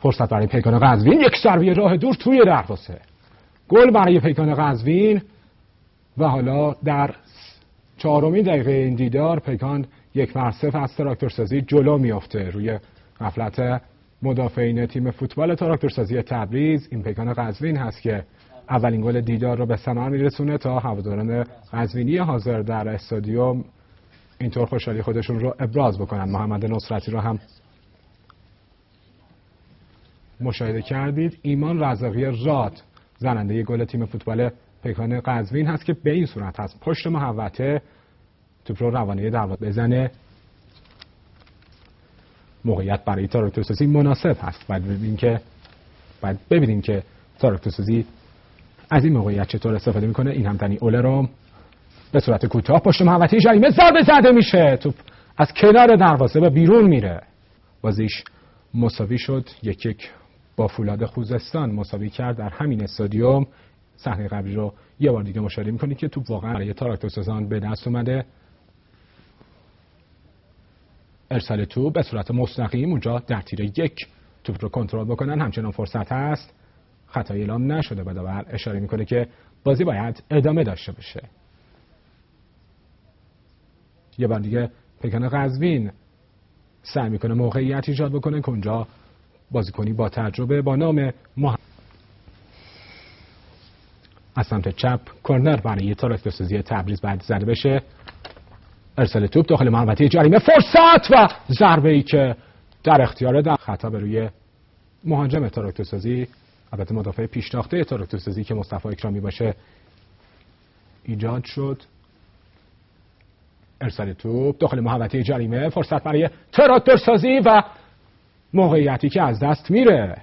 فرصت برای پیکان قزوین، یک ضربه راه دور توی دروازه، گل برای پیکان قزوین. و حالا در 4مین دقیقه این دیدار پیکان 1-0 از تراکتورسازی جلو میافته روی غفلت مدافعین تیم فوتبال تراکتورسازی تبریز. این پیکان قزوین هست که اولین گل دیدار رو به ثمر میرسونه تا هواداران قزوینی حاضر در استادیوم اینطور خوشحالی خودشون رو ابراز بکنن. محمد نصرتی رو هم مشاهده کردید. ایمان رزاقی راد زننده گل تیم فوتبال پیکان قزوین هست که به این صورت هست پشت محوطه توپ رو روانه دروازه بزنه. موقعیت برای تراکتورسازی مناسب هست. بعد ببینیم که تراکتورسازی از این موقعیت چطور استفاده میکنه. این همدنی اولرام به صورت کوتاه پشت محوطه جریمه ضربه زده میشه، توپ از کنار دروازه به بیرون میره. بازیش مساوی شد، 1-1 با فولاد خوزستان مساوی کرد در همین استادیوم. صحنه قبلی رو یه بار دیگه مشاهده میکنید که توپ واقعا برای تراکتورسازان به دست اومده. ارسال توپ به صورت مستقیم اونجا در تیر 1 توپ رو کنترل بکنن. همچنان فرصت هست، خطایی اعلام نشده و داور اشاره میکنه که بازی باید ادامه داشته باشه. یه بار دیگه پیکان قزوین سعی میکنه موقعیت ایجاد بکنه که اونجا بازیکنی با تجربه با نام از سمت چپ کورنر برای تراکتورسازی تبریز بعد زده بشه. ارسال توپ داخل محوطه جریمه، فرصت و ضربه ای که در اختیار در خطا به روی مهاجم تراکتورسازی، البته مدافع پیشتاخته تراکتورسازی که مصطفی اکرامی باشه، ایجاد شد. ارسال توپ داخل محوطه جریمه، فرصت برای تراکتورسازی و موقعیتی که از دست میره.